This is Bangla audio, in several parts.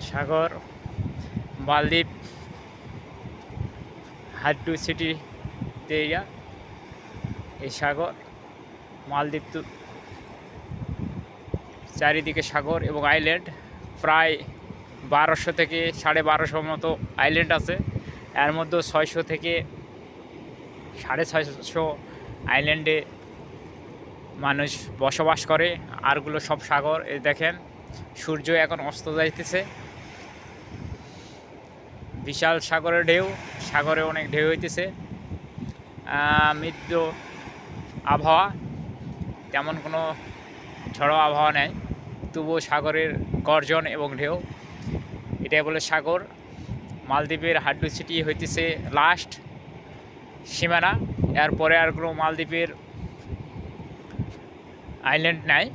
সাগর মালদ্বীপ হাড্ডু সিটি এরিয়া। এই সাগর মালদ্বীপ তো চারিদিকে সাগর এবং আইল্যান্ড, প্রায় 1200 থেকে 1250 মতো আইল্যান্ড আছে। এর মধ্যে 600 থেকে 650 আইল্যান্ডে মানুষ বসবাস করে, আরগুলো সব সাগর। এই দেখেন সূর্য এখন অস্ত যাইতেছে। বিশাল সাগরের ঢেউ, সাগরে অনেক ঢেউ হইতেছে। মৃদু আবহাওয়া, তেমন কোনো ঝড়ো আবহাওয়া নেই, তবুও সাগরের গর্জন এবং ঢেউ। এটাই বলে সাগর। মালদ্বীপের হাড্ডু সিটি হইতেছে লাস্ট সীমানা। এরপরে আর কোনো মালদ্বীপের আইল্যান্ড নাই।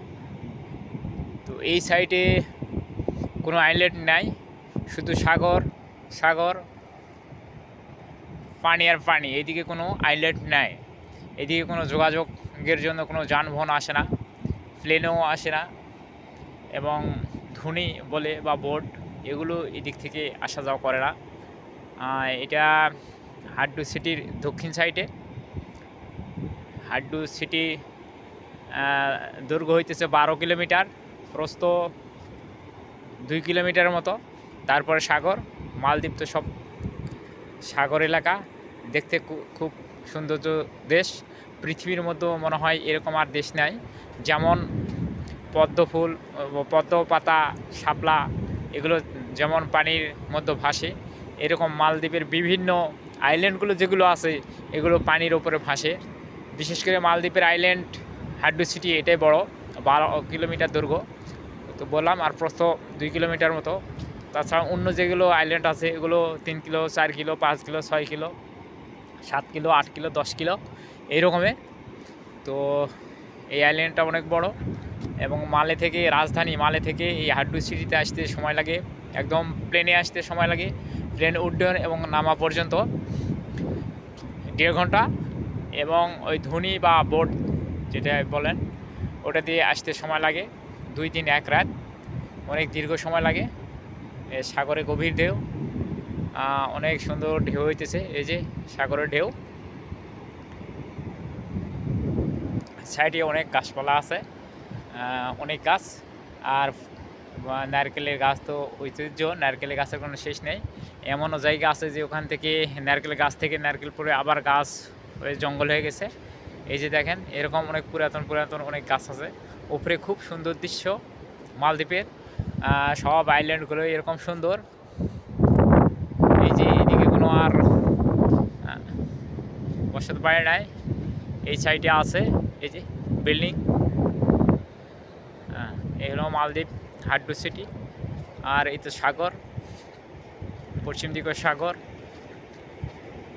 তো এই সাইডে কোনো আইল্যান্ড নাই, শুধু সাগর সাগর, পানি আর পানি। এইদিকে কোনো আইল্যান্ড নাই। এদিকে কোনো যোগাযোগের জন্য কোনো যানবাহন আসে না, প্লেনেও আসে না, এবং ধুনি বলে বা বোট এগুলো এদিক থেকে আসা যাওয়া করে না। এটা হাড্ডু সিটির দক্ষিণ সাইডে। হাড্ডু সিটি দৈর্ঘ্য হইতেছে 12 কিলোমিটার, প্রস্থ 2 কিলোমিটার মতো। তারপরে সাগর। মালদ্বীপ তো সব সাগর এলাকা, দেখতে খুব সৌন্দর্য দেশ। পৃথিবীর মধ্যে মনে হয় এরকম আর দেশ নাই। যেমন পদ্ম ফুল, পদ্ম পাতা, শাপলা এগুলো যেমন পানির মধ্যে ভাসে, এরকম মালদ্বীপের বিভিন্ন আইল্যান্ডগুলো যেগুলো আছে এগুলো পানির ওপরে ভাসে। বিশেষ করে মালদ্বীপের আইল্যান্ড হাড্ডু সিটি এটাই বড়, 12 কিলোমিটার দৈর্ঘ্য তো বললাম, আর প্রস্থ 2 কিলোমিটার মতো। তাছাড়া অন্য যেগুলো আইল্যান্ড আছে এগুলো 3 kilo, 4 kilo, 5 kilo, 6 kilo, 7 kilo, 8 kilo, 10 kilo এইরকমের। তো এই আইল্যান্ডটা অনেক বড়, এবং মালে থেকে, রাজধানী মালে থেকে এই হাড্ডু সিটিতে আসতে সময় লাগে, একদম প্লেনে আসতে সময় লাগে, প্লেন উড্ডয়ন এবং নামা পর্যন্ত 1.5 ঘন্টা। এবং ওই ধুনি বা বোট যেটা বলেন ওটা দিয়ে আসতে সময় লাগে 2 দিন 1 রাত, অনেক দীর্ঘ সময় লাগে। সাগরে গভীর ঢেউ, অনেক সুন্দর ঢেউ হইতেছে। এই যে সাগরের ঢেউ, সাইডে অনেক গাছপালা আছে, অনেক গাছ। আর নারকেলের গাছ তো ঐতিহ্য, নারকেলের গাছের কোনো শেষ নেই। এমনও জায়গা আছে যে ওখান থেকে নারকেল গাছ থেকে নারকেল পরে আবার গাছ হয়ে জঙ্গল হয়ে গেছে। এই যে দেখেন এরকম অনেক পুরাতন পুরাতন অনেক গাছ আছে। উপরে খুব সুন্দর দৃশ্য মালদ্বীপের, সব আইল্যান্ডগুলো এরকম সুন্দর। এই যে এইদিকে কোনো আর বসত বাড়ি নাই, এই সাইডে আছে এই যে বিল্ডিং। এই হলো মালদ্বীপ হাড্ডু সিটি। আর এই তো সাগর, পশ্চিম দিকে সাগর।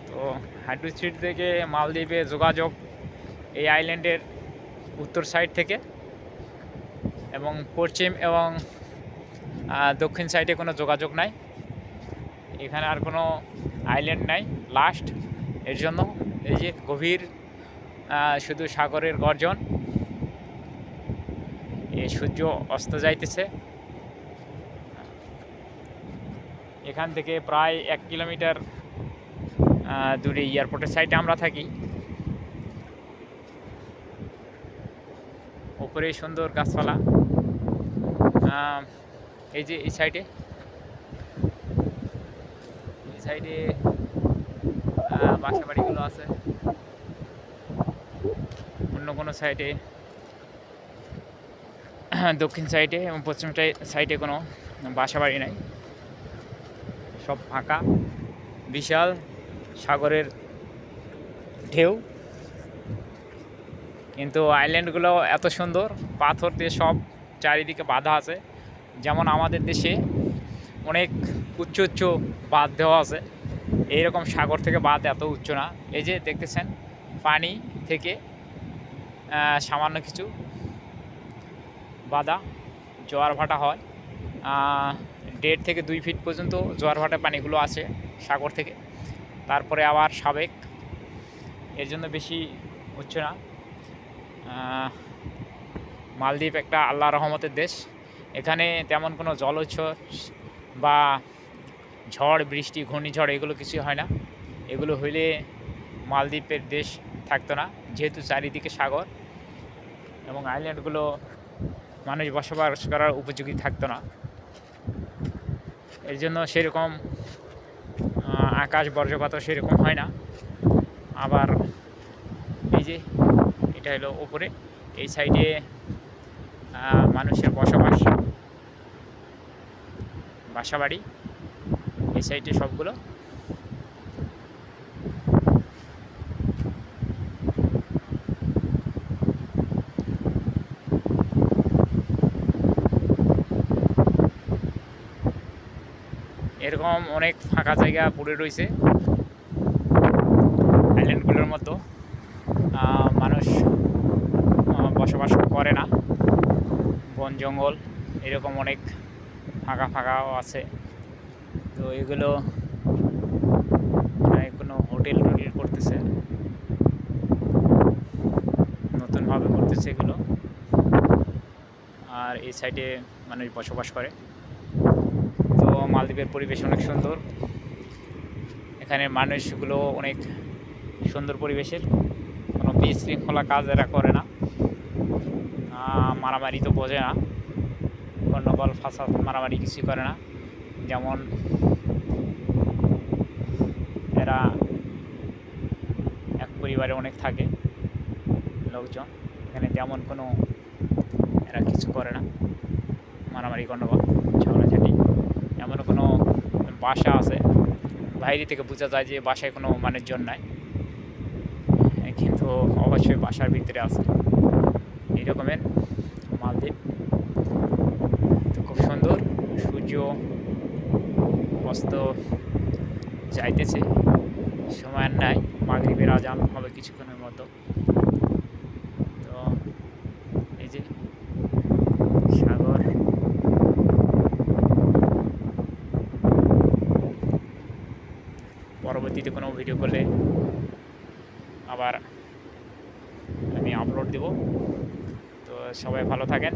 তো হাড্ডু সিটি থেকে মালদ্বীপে যোগাযোগ এই আইল্যান্ডের উত্তর সাইড থেকে, এবং পশ্চিম এবং দক্ষিণ সাইডে কোনো যোগাযোগ নাই। এখানে আর কোনো আইল্যান্ড নাই, লাস্ট। এর জন্য এই যে গভীর শুধু সাগরের গর্জন। এই সূর্য অস্ত যাইতেছে। এখান থেকে প্রায় 1 কিলোমিটার দূরে এয়ারপোর্টের সাইডে আমরা থাকি। উপরে সুন্দর গাছপালা। এই যে এই সাইডে বাসা বাড়িগুলো আছে। অন্য কোনো সাইডে, দক্ষিণ সাইডে এবং পশ্চিম সাইডে কোনো বাসা বাড়ি নাই, সব ফাঁকা। বিশাল সাগরের ঢেউ, কিন্তু আইল্যান্ডগুলো এত সুন্দর, পাথর দিয়ে সব চারিদিকে বাঁধা আছে। যেমন আমাদের দেশে অনেক উচ্চ উচ্চ বাঁধ দেওয়া আছে, এইরকম সাগর থেকে বাঁধ এত উচ্চ না। এই যে দেখতেছেন পানি থেকে সামান্য কিছু বাঁধা, জোয়ার ভাটা হয়। 1.5 থেকে 2 ফিট পর্যন্ত জোয়ার ভাটা পানিগুলো আসে সাগর থেকে, তারপরে আবার সাবেক, এর জন্য বেশি উচ্চ না। মালদ্বীপ একটা আল্লাহ রহমতের দেশ, এখানে তেমন কোনো জলোচ্ছ্বাস বা ঝড় বৃষ্টি ঘূর্ণিঝড় এগুলো কিছু হয় না। এগুলো হইলে মালদ্বীপের দেশ থাকতো না, যেহেতু চারিদিকে সাগর এবং আইল্যান্ডগুলো মানুষ বসবাস করার উপযোগী থাকতো না। এর জন্য সেরকম আকাশ বজ্রপাতও সেরকম হয় না। আবার এই যে এটা হলো উপরে, এই সাইডে মানুষের বাসাবাড়ি, এই সাইডে সবগুলো। এরকম অনেক ফাঁকা জায়গা পড়ে রয়েছে আইল্যান্ডগুলোর মতো, মানুষ বসবাস করে না। বন জঙ্গল এরকম অনেক ফাঁকাও আছে। তো এগুলো কোনো হোটেল করতেছে, নতুনভাবে করতেছে এগুলো। আর এই সাইডে মানুষ বসবাস করে। তো মালদ্বীপের পরিবেশ অনেক সুন্দর, এখানে মানুষগুলো অনেক সুন্দর পরিবেশের, কোনো বিশৃঙ্খলা কাজ এরা করে না, মারামারি তো বোঝে না, গণ্ডগোল ফাসাদ মারামারি কিছুই করে না। যেমন এরা এক পরিবারে অনেক থাকে লোকজন, এখানে তেমন কোনো এরা কিছু করে না, মারামারি গণ্ডগোল ঝগড়াঝাটি। এমন কোনো বাসা আছে বাইরে থেকে বোঝা যায় যে বাসায় কোনো মানুষজন নাই, কিন্তু অবশ্যই বাসার ভিতরে আছে। এই রকমের মালদ্বীপ তো খুব সুন্দর। সূর্য অস্ত যাইতেছে, সময় নাই, মাগরিবের আজান হবে কিছুক্ষণের মতো। তো এই যে সাগর, পরবর্তীতে কোনো ভিডিও করলে আবার আমি আপলোড দেব। তো সবাই ভালো থাকেন।